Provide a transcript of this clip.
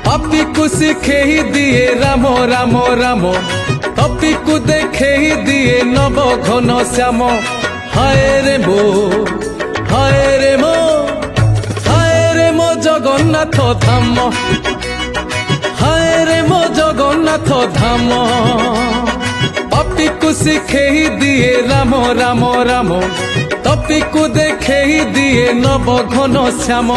पापी को शिखेई दिए राम राम राम तपी को देखेई दिए नव घन श्याम हाय रे मो हाय रे मो हाय रे मो जगन्नाथ धाम हाय रे मो जगन्नाथ धाम पापी को शिखेई दिए राम राम राम तपी को देखेई दिए नव घन श्याम।